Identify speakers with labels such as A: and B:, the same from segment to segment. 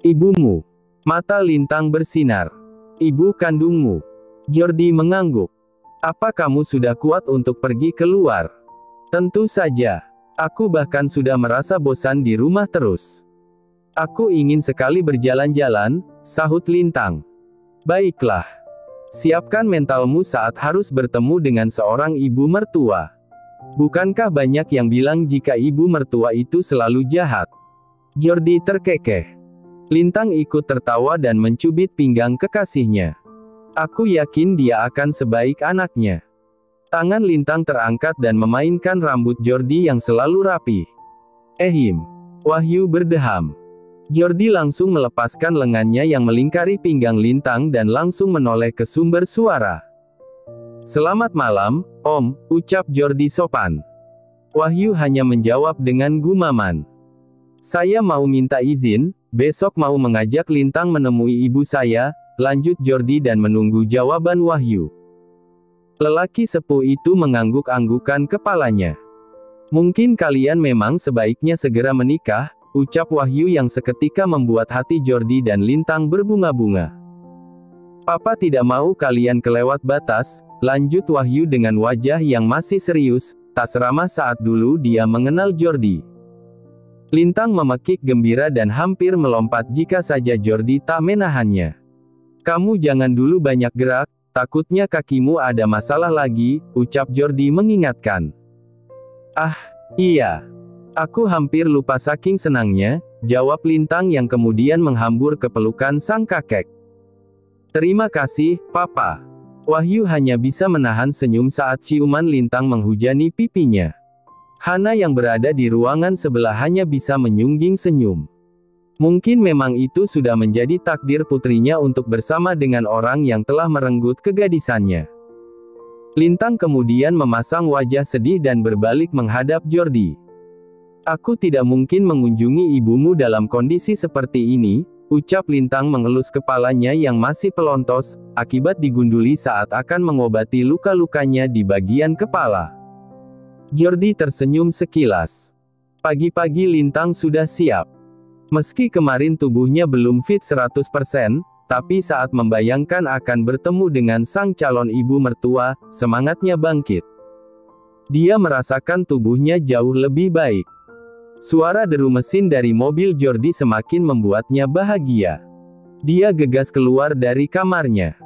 A: Ibumu. Mata Lintang bersinar. Ibu kandungmu. Jordi mengangguk. Apa kamu sudah kuat untuk pergi keluar? Tentu saja. Aku bahkan sudah merasa bosan di rumah terus. Aku ingin sekali berjalan-jalan, sahut Lintang. Baiklah. Siapkan mentalmu saat harus bertemu dengan seorang ibu mertua. Bukankah banyak yang bilang jika ibu mertua itu selalu jahat? Jordi terkekeh. Lintang ikut tertawa dan mencubit pinggang kekasihnya. Aku yakin dia akan sebaik anaknya. Tangan Lintang terangkat dan memainkan rambut Jordi yang selalu rapi. Ehim. Wahyu berdeham. Jordi langsung melepaskan lengannya yang melingkari pinggang Lintang dan langsung menoleh ke sumber suara. Selamat malam, Om, ucap Jordi sopan. Wahyu hanya menjawab dengan gumaman. Saya mau minta izin, besok mau mengajak Lintang menemui ibu saya, lanjut Jordi dan menunggu jawaban Wahyu. Lelaki sepuh itu mengangguk-anggukan kepalanya. Mungkin kalian memang sebaiknya segera menikah, ucap Wahyu yang seketika membuat hati Jordi dan Lintang berbunga-bunga. Papa tidak mau kalian kelewat batas, lanjut Wahyu dengan wajah yang masih serius, tak seramah saat dulu dia mengenal Jordi. Lintang memekik gembira dan hampir melompat jika saja Jordi tak menahannya. Kamu jangan dulu banyak gerak, takutnya kakimu ada masalah lagi, ucap Jordi mengingatkan. Ah, iya. Aku hampir lupa saking senangnya, jawab Lintang yang kemudian menghambur ke pelukan sang kakek. Terima kasih, Papa. Wahyu hanya bisa menahan senyum saat ciuman Lintang menghujani pipinya. Hana yang berada di ruangan sebelah hanya bisa menyungging senyum. Mungkin memang itu sudah menjadi takdir putrinya untuk bersama dengan orang yang telah merenggut kegadisannya. Lintang kemudian memasang wajah sedih dan berbalik menghadap Jordi. Aku tidak mungkin mengunjungi ibumu dalam kondisi seperti ini, ucap Lintang mengelus kepalanya yang masih pelontos, akibat digunduli saat akan mengobati luka-lukanya di bagian kepala. Jordi tersenyum sekilas. Pagi-pagi Lintang sudah siap. Meski kemarin tubuhnya belum fit 100%, tapi saat membayangkan akan bertemu dengan sang calon ibu mertua, semangatnya bangkit. Dia merasakan tubuhnya jauh lebih baik. Suara deru mesin dari mobil Jordi semakin membuatnya bahagia. Dia gegas keluar dari kamarnya.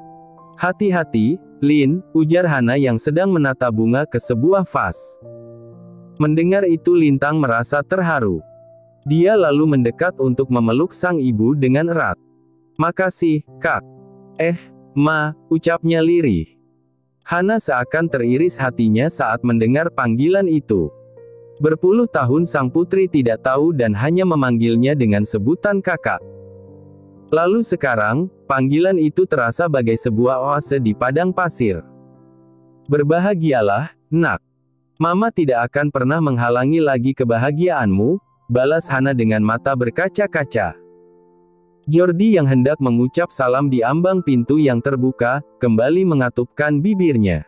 A: Hati-hati, Lin, ujar Hana yang sedang menata bunga ke sebuah vas. Mendengar itu Lintang merasa terharu. Dia lalu mendekat untuk memeluk sang ibu dengan erat. Makasih, Kak. Ma, ucapnya lirih. Hana seakan teriris hatinya saat mendengar panggilan itu. Berpuluh tahun sang putri tidak tahu dan hanya memanggilnya dengan sebutan kakak. Lalu sekarang, panggilan itu terasa bagai sebuah oase di padang pasir. Berbahagialah, nak. Mama tidak akan pernah menghalangi lagi kebahagiaanmu, balas Hana dengan mata berkaca-kaca. Jordi yang hendak mengucap salam di ambang pintu yang terbuka, kembali mengatupkan bibirnya.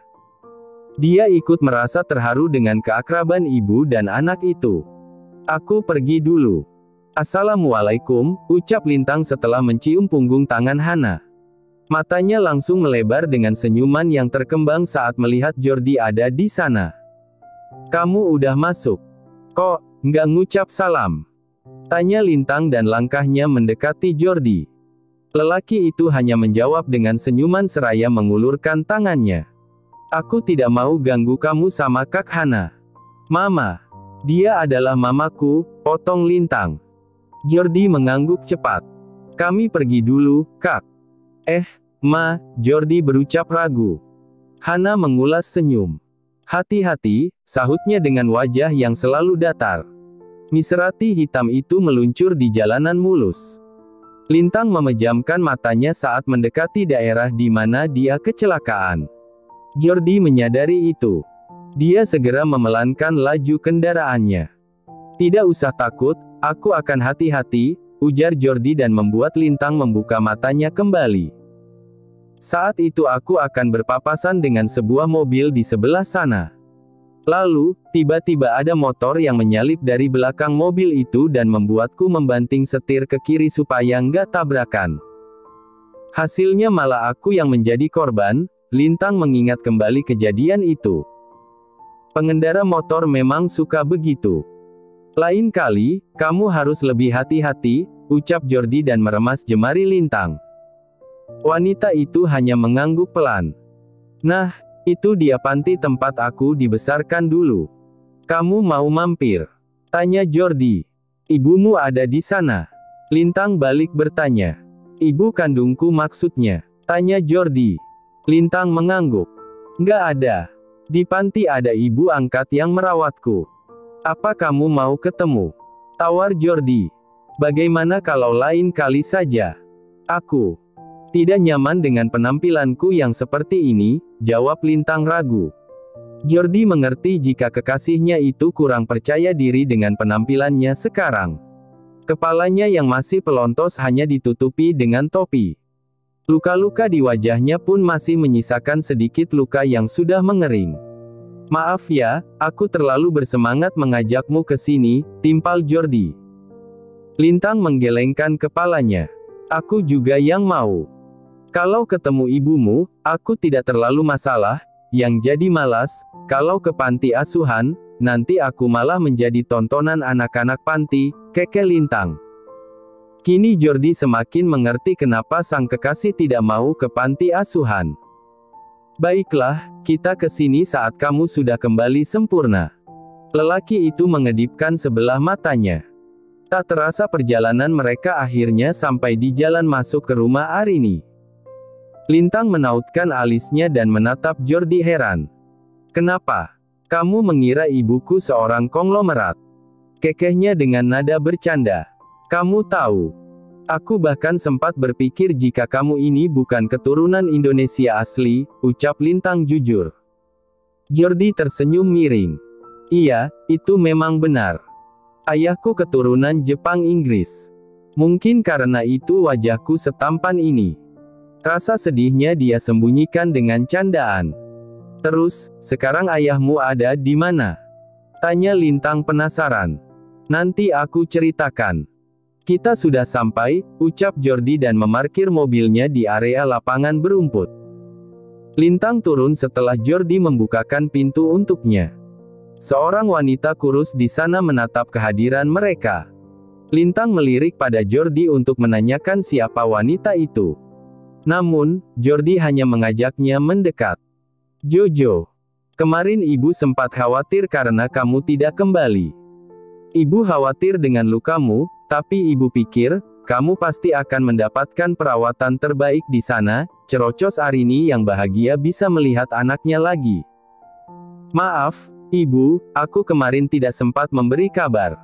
A: Dia ikut merasa terharu dengan keakraban ibu dan anak itu. Aku pergi dulu. Assalamualaikum, ucap Lintang setelah mencium punggung tangan Hana. Matanya langsung melebar dengan senyuman yang terkembang saat melihat Jordi ada di sana. Kamu udah masuk. Kok, nggak ngucap salam? Tanya Lintang dan langkahnya mendekati Jordi. Lelaki itu hanya menjawab dengan senyuman seraya mengulurkan tangannya. Aku tidak mau ganggu kamu sama Kak Hana. Mama. Dia adalah mamaku, potong Lintang. Jordi mengangguk cepat. Kami pergi dulu, Kak. Ma, Jordi berucap ragu. Hana mengulas senyum. Hati-hati, sahutnya dengan wajah yang selalu datar. Miserati hitam itu meluncur di jalanan mulus. Lintang memejamkan matanya saat mendekati daerah di mana dia kecelakaan. Jordi menyadari itu. Dia segera memelankan laju kendaraannya. Tidak usah takut, aku akan hati-hati, ujar Jordi dan membuat Lintang membuka matanya kembali. Saat itu aku akan berpapasan dengan sebuah mobil di sebelah sana. Lalu, tiba-tiba ada motor yang menyalip dari belakang mobil itu dan membuatku membanting setir ke kiri supaya nggak tabrakan. Hasilnya malah aku yang menjadi korban. Lintang mengingat kembali kejadian itu. Pengendara motor memang suka begitu. Lain kali, kamu harus lebih hati-hati, ucap Jordi dan meremas jemari Lintang. Wanita itu hanya mengangguk pelan. Nah, itu dia panti tempat aku dibesarkan dulu. Kamu mau mampir? Tanya Jordi. Ibumu ada di sana. Lintang balik bertanya. Ibu kandungku maksudnya. Tanya Jordi. Lintang mengangguk. Nggak ada. Di panti ada ibu angkat yang merawatku. Apa kamu mau ketemu? Tawar Jordi. Bagaimana kalau lain kali saja? Aku tidak nyaman dengan penampilanku yang seperti ini, jawab Lintang ragu. Jordi mengerti jika kekasihnya itu kurang percaya diri dengan penampilannya sekarang. Kepalanya yang masih pelontos hanya ditutupi dengan topi. Luka-luka di wajahnya pun masih menyisakan sedikit luka yang sudah mengering. Maaf ya, aku terlalu bersemangat mengajakmu ke sini, timpal Jordi. Lintang menggelengkan kepalanya. Aku juga yang mau. Kalau ketemu ibumu, aku tidak terlalu masalah. Yang jadi malas, kalau ke panti asuhan, nanti aku malah menjadi tontonan anak-anak panti, keke Lintang. Kini Jordi semakin mengerti kenapa sang kekasih tidak mau ke panti asuhan. Baiklah, kita ke sini saat kamu sudah kembali sempurna. Lelaki itu mengedipkan sebelah matanya. Tak terasa perjalanan mereka akhirnya sampai di jalan masuk ke rumah Arini. Lintang menautkan alisnya dan menatap Jordi heran. Kenapa? Kamu mengira ibuku seorang konglomerat? Kekehnya dengan nada bercanda. Kamu tahu. Aku bahkan sempat berpikir jika kamu ini bukan keturunan Indonesia asli, ucap Lintang jujur. Jordi tersenyum miring. Iya, itu memang benar. Ayahku keturunan Jepang Inggris. Mungkin karena itu wajahku setampan ini. Rasa sedihnya dia sembunyikan dengan candaan. Terus, sekarang ayahmu ada di mana? Tanya Lintang penasaran. Nanti aku ceritakan. Kita sudah sampai, ucap Jordi dan memarkir mobilnya di area lapangan berumput. Lintang turun setelah Jordi membukakan pintu untuknya. Seorang wanita kurus di sana menatap kehadiran mereka. Lintang melirik pada Jordi untuk menanyakan siapa wanita itu. Namun, Jordi hanya mengajaknya mendekat. Jojo, kemarin ibu sempat khawatir karena kamu tidak kembali. Ibu khawatir dengan lukamu, tapi ibu pikir, kamu pasti akan mendapatkan perawatan terbaik di sana, cerocos Arini yang bahagia bisa melihat anaknya lagi. Maaf, ibu, aku kemarin tidak sempat memberi kabar.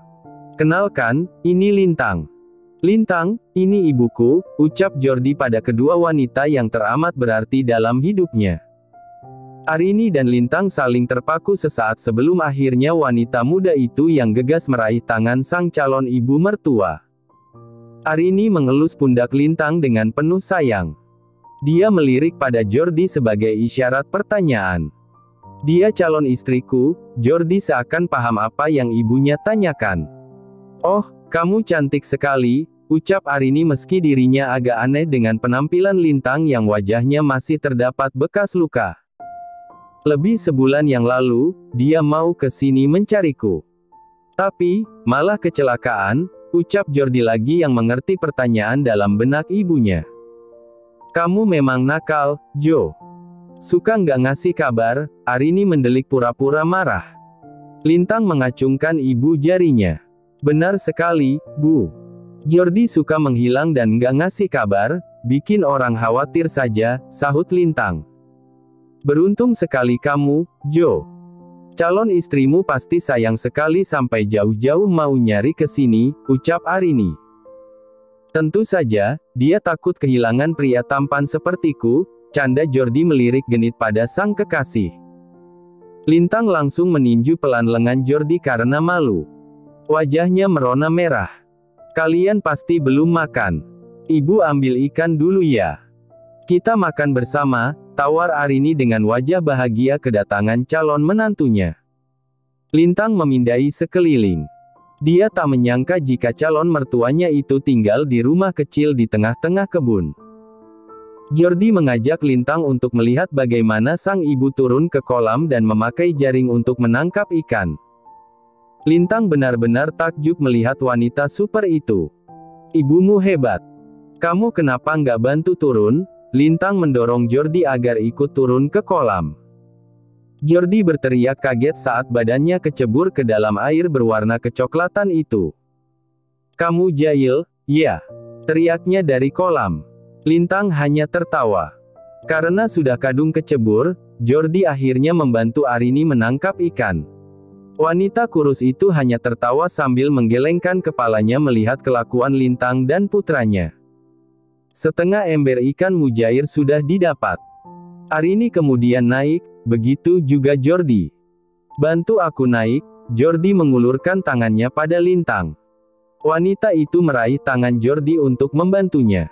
A: Kenalkan, ini Lintang. Lintang, ini ibuku, ucap Jordi pada kedua wanita yang teramat berarti dalam hidupnya. Arini dan Lintang saling terpaku sesaat sebelum akhirnya wanita muda itu yang gegas meraih tangan sang calon ibu mertua. Arini mengelus pundak Lintang dengan penuh sayang. Dia melirik pada Jordi sebagai isyarat pertanyaan. Dia calon istriku, Jordi seakan paham apa yang ibunya tanyakan. Oh, kamu cantik sekali, ucap Arini meski dirinya agak aneh dengan penampilan Lintang yang wajahnya masih terdapat bekas luka. Lebih sebulan yang lalu, dia mau ke sini mencariku. Tapi, malah kecelakaan, ucap Jordi lagi yang mengerti pertanyaan dalam benak ibunya. Kamu memang nakal, Jo. Suka nggak ngasih kabar, Arini mendelik pura-pura marah. Lintang mengacungkan ibu jarinya. Benar sekali, Bu. Jordi suka menghilang dan nggak ngasih kabar, bikin orang khawatir saja, sahut Lintang. Beruntung sekali kamu, Jo. Calon istrimu pasti sayang sekali sampai jauh-jauh mau nyari ke sini, ucap Arini. Tentu saja, dia takut kehilangan pria tampan sepertiku, canda Jordi melirik genit pada sang kekasih. Lintang langsung meninju pelan lengan Jordi karena malu. Wajahnya merona merah. Kalian pasti belum makan. Ibu ambil ikan dulu ya. Kita makan bersama, tawar Arini dengan wajah bahagia kedatangan calon menantunya. Lintang memindai sekeliling. Dia tak menyangka jika calon mertuanya itu tinggal di rumah kecil di tengah-tengah kebun. Jordi mengajak Lintang untuk melihat bagaimana sang ibu turun ke kolam dan memakai jaring untuk menangkap ikan. Lintang benar-benar takjub melihat wanita super itu. "Ibumu hebat. Kamu kenapa nggak bantu turun?" Lintang mendorong Jordi agar ikut turun ke kolam. Jordi berteriak kaget saat badannya kecebur ke dalam air berwarna kecoklatan itu. "Kamu jahil, ya?" teriaknya dari kolam. Lintang hanya tertawa. Karena sudah kadung kecebur, Jordi akhirnya membantu Arini menangkap ikan. Wanita kurus itu hanya tertawa sambil menggelengkan kepalanya melihat kelakuan Lintang dan putranya. Setengah ember ikan mujair sudah didapat. Arini kemudian naik, begitu juga Jordi. "Bantu aku naik." Jordi mengulurkan tangannya pada Lintang. Wanita itu meraih tangan Jordi untuk membantunya.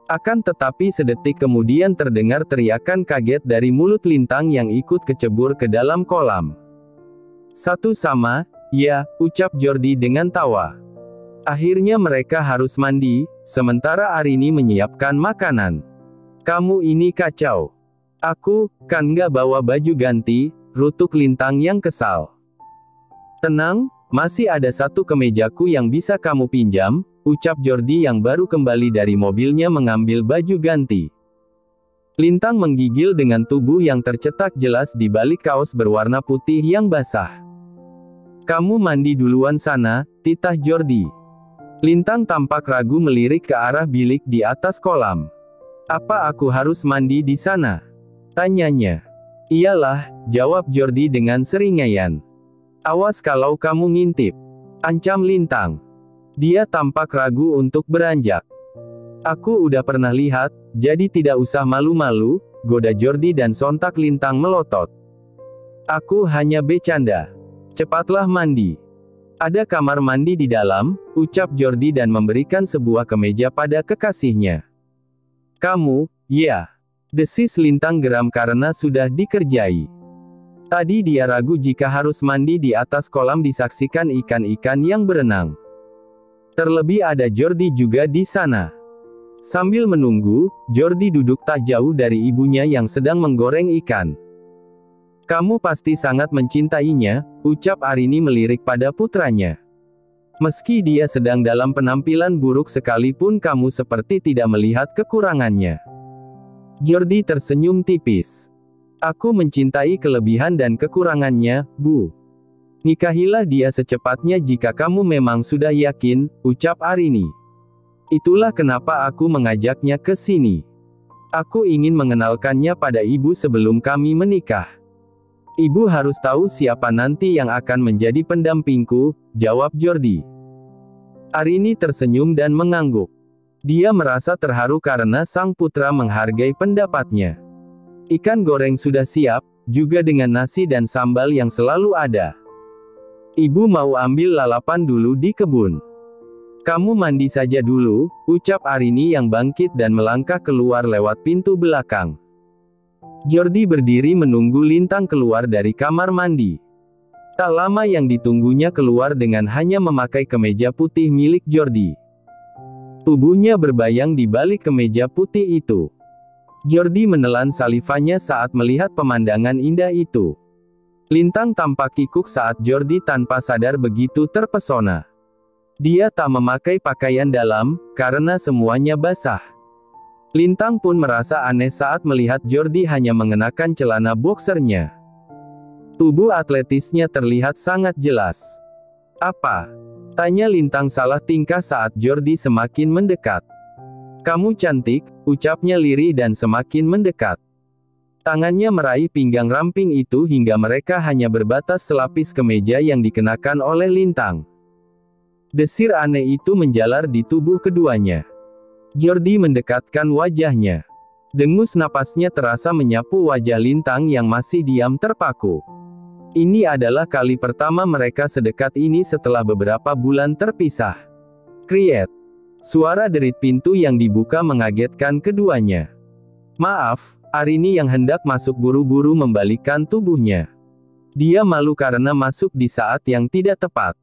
A: Akan tetapi sedetik kemudian terdengar teriakan kaget dari mulut Lintang yang ikut kecebur ke dalam kolam. "Satu sama, ya," ucap Jordi dengan tawa. Akhirnya mereka harus mandi, sementara Arini menyiapkan makanan. "Kamu ini kacau. Aku, kan nggak bawa baju ganti," rutuk Lintang yang kesal. "Tenang, masih ada satu kemejaku yang bisa kamu pinjam," ucap Jordi yang baru kembali dari mobilnya mengambil baju ganti. Lintang menggigil dengan tubuh yang tercetak jelas di balik kaos berwarna putih yang basah. "Kamu mandi duluan sana," titah Jordi. Lintang tampak ragu melirik ke arah bilik di atas kolam. "Apa aku harus mandi di sana?" tanyanya. "Iyalah," jawab Jordi dengan seringaian. "Awas kalau kamu ngintip," ancam Lintang. Dia tampak ragu untuk beranjak. "Aku udah pernah lihat, jadi tidak usah malu-malu," goda Jordi dan sontak Lintang melotot. "Aku hanya bercanda. Cepatlah mandi. Ada kamar mandi di dalam," ucap Jordi dan memberikan sebuah kemeja pada kekasihnya. "Kamu, ya?" desis Lintang geram karena sudah dikerjai. Tadi dia ragu jika harus mandi di atas kolam disaksikan ikan-ikan yang berenang. Terlebih ada Jordi juga di sana. Sambil menunggu, Jordi duduk tak jauh dari ibunya yang sedang menggoreng ikan. "Kamu pasti sangat mencintainya," ucap Arini melirik pada putranya. "Meski dia sedang dalam penampilan buruk sekalipun kamu seperti tidak melihat kekurangannya." Jordi tersenyum tipis. "Aku mencintai kelebihan dan kekurangannya, Bu. Nikahilah dia secepatnya jika kamu memang sudah yakin," ucap Arini. "Itulah kenapa aku mengajaknya ke sini. Aku ingin mengenalkannya pada ibu sebelum kami menikah. Ibu harus tahu siapa nanti yang akan menjadi pendampingku," jawab Jordi. Arini tersenyum dan mengangguk. Dia merasa terharu karena sang putra menghargai pendapatnya. Ikan goreng sudah siap, juga dengan nasi dan sambal yang selalu ada. "Ibu mau ambil lalapan dulu di kebun. Kamu mandi saja dulu," ucap Arini yang bangkit dan melangkah keluar lewat pintu belakang. Jordi berdiri menunggu Lintang keluar dari kamar mandi. Tak lama yang ditunggunya keluar dengan hanya memakai kemeja putih milik Jordi. Tubuhnya berbayang di balik kemeja putih itu. Jordi menelan salivanya saat melihat pemandangan indah itu. Lintang tampak kikuk saat Jordi tanpa sadar begitu terpesona. Dia tak memakai pakaian dalam, karena semuanya basah. Lintang pun merasa aneh saat melihat Jordi hanya mengenakan celana boxernya. Tubuh atletisnya terlihat sangat jelas. "Apa?" tanya Lintang salah tingkah saat Jordi semakin mendekat. "Kamu cantik," ucapnya lirih dan semakin mendekat. Tangannya meraih pinggang ramping itu hingga mereka hanya berbatas selapis kemeja yang dikenakan oleh Lintang. Desir aneh itu menjalar di tubuh keduanya. Jordi mendekatkan wajahnya. Dengus napasnya terasa menyapu wajah Lintang yang masih diam terpaku. Ini adalah kali pertama mereka sedekat ini setelah beberapa bulan terpisah. Kriet. Suara derit pintu yang dibuka mengagetkan keduanya. "Maaf," Arini yang hendak masuk buru-buru membalikkan tubuhnya. Dia malu karena masuk di saat yang tidak tepat.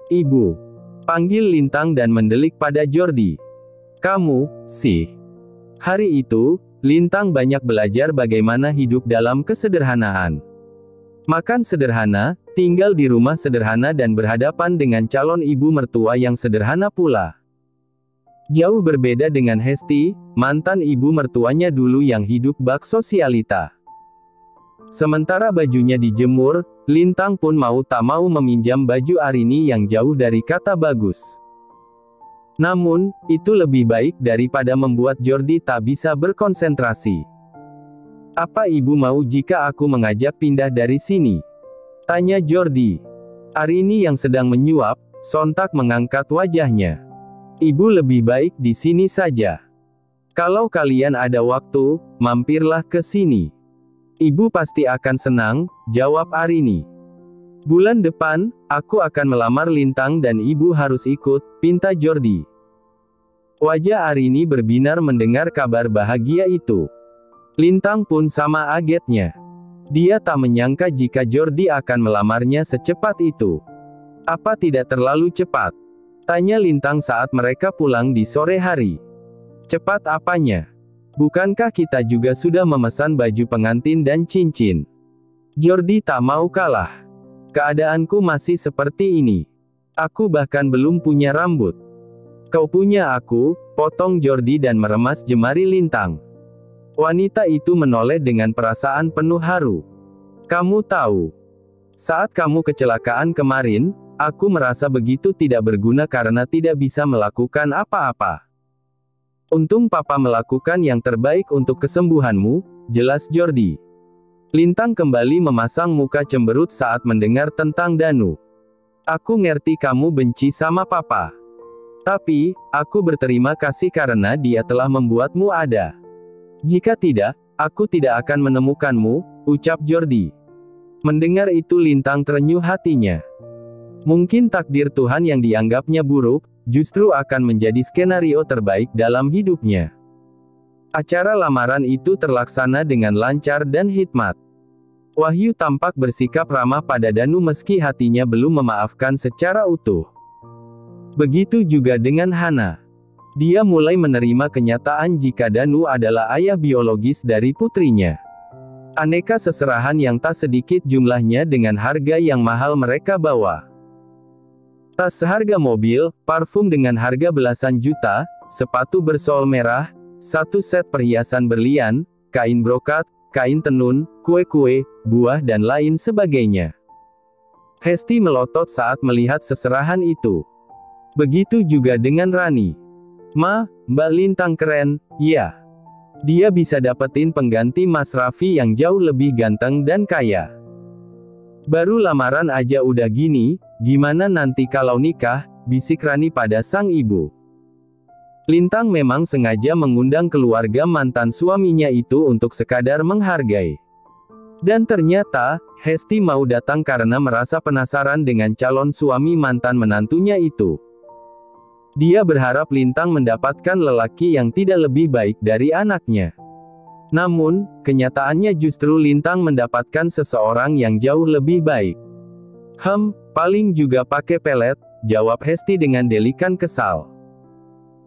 A: Ibu, panggil Lintang dan mendelik pada Jordi. Kamu, sih. Hari itu, Lintang banyak belajar bagaimana hidup dalam kesederhanaan. Makan sederhana, tinggal di rumah sederhana dan berhadapan dengan calon ibu mertua yang sederhana pula. Jauh berbeda dengan Hesti, mantan ibu mertuanya dulu yang hidup bak sosialita. Sementara bajunya dijemur, Lintang pun mau tak mau meminjam baju Arini yang jauh dari kata bagus. Namun, itu lebih baik daripada membuat Jordi tak bisa berkonsentrasi. Apa ibu mau jika aku mengajak pindah dari sini? Tanya Jordi. Arini yang sedang menyuap, sontak mengangkat wajahnya. Ibu lebih baik di sini saja. Kalau kalian ada waktu, mampirlah ke sini. Ibu pasti akan senang, jawab Arini. Bulan depan, aku akan melamar Lintang dan ibu harus ikut, pinta Jordi. Wajah Arini berbinar mendengar kabar bahagia itu. Lintang pun sama agetnya. Dia tak menyangka jika Jordi akan melamarnya secepat itu. Apa tidak terlalu cepat? Tanya Lintang saat mereka pulang di sore hari. Cepat apanya? Bukankah kita juga sudah memesan baju pengantin dan cincin? Jordi tak mau kalah. Keadaanku masih seperti ini. Aku bahkan belum punya rambut. Kau punya aku, potong Jordi dan meremas jemari Lintang. Wanita itu menoleh dengan perasaan penuh haru. Kamu tahu, saat kamu kecelakaan kemarin, aku merasa begitu tidak berguna karena tidak bisa melakukan apa-apa. Untung papa melakukan yang terbaik untuk kesembuhanmu, jelas Jordi. Lintang kembali memasang muka cemberut saat mendengar tentang Danu. Aku ngerti kamu benci sama papa. Tapi, aku berterima kasih karena dia telah membuatmu ada. Jika tidak, aku tidak akan menemukanmu, ucap Jordi. Mendengar itu Lintang terenyuh hatinya. Mungkin takdir Tuhan yang dianggapnya buruk, justru akan menjadi skenario terbaik dalam hidupnya. Acara lamaran itu terlaksana dengan lancar dan hikmat. Wahyu tampak bersikap ramah pada Danu meski hatinya belum memaafkan secara utuh. Begitu juga dengan Hana. Dia mulai menerima kenyataan jika Danu adalah ayah biologis dari putrinya. Aneka seserahan yang tak sedikit jumlahnya dengan harga yang mahal mereka bawa. Tas seharga mobil, parfum dengan harga belasan juta, sepatu bersol merah, satu set perhiasan berlian, kain brokat, kain tenun, kue-kue, buah dan lain sebagainya. Hesti melotot saat melihat seserahan itu. Begitu juga dengan Rani. Ma, Mbak Lintang keren, ya. Dia bisa dapetin pengganti Mas Raffi yang jauh lebih ganteng dan kaya. Baru lamaran aja udah gini, gimana nanti kalau nikah, bisik Rani pada sang ibu. Lintang memang sengaja mengundang keluarga mantan suaminya itu untuk sekadar menghargai. Dan ternyata, Hesti mau datang karena merasa penasaran dengan calon suami mantan menantunya itu. Dia berharap Lintang mendapatkan lelaki yang tidak lebih baik dari anaknya. Namun, kenyataannya justru Lintang mendapatkan seseorang yang jauh lebih baik. Paling juga pakai pelet, jawab Hesti dengan delikan kesal.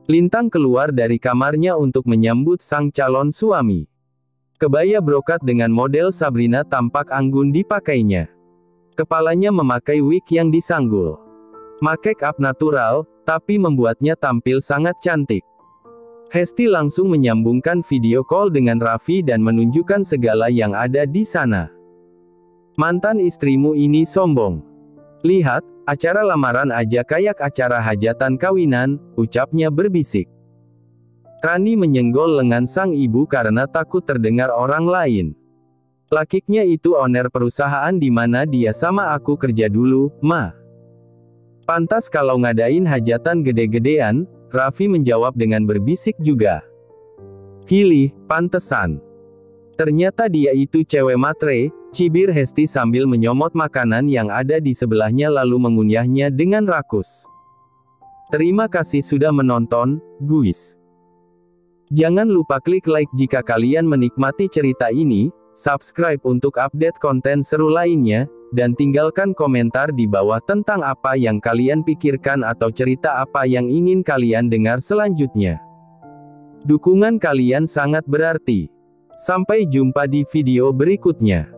A: Lintang keluar dari kamarnya untuk menyambut sang calon suami. Kebaya brokat dengan model Sabrina tampak anggun dipakainya. Kepalanya memakai wig yang disanggul. Make up natural, tapi membuatnya tampil sangat cantik. Hesti langsung menyambungkan video call dengan Raffi dan menunjukkan segala yang ada di sana. Mantan istrimu ini sombong. Lihat, acara lamaran aja kayak acara hajatan kawinan, ucapnya berbisik. Rani menyenggol lengan sang ibu karena takut terdengar orang lain. Lakiknya itu owner perusahaan di mana dia sama aku kerja dulu, Ma. Pantas kalau ngadain hajatan gede-gedean, Raffi menjawab dengan berbisik juga. Hilih, pantesan. Ternyata dia itu cewek matre, cibir Hesti sambil menyomot makanan yang ada di sebelahnya lalu mengunyahnya dengan rakus. Terima kasih sudah menonton, guys. Jangan lupa klik like jika kalian menikmati cerita ini, subscribe untuk update konten seru lainnya, dan tinggalkan komentar di bawah tentang apa yang kalian pikirkan atau cerita apa yang ingin kalian dengar selanjutnya. Dukungan kalian sangat berarti. Sampai jumpa di video berikutnya.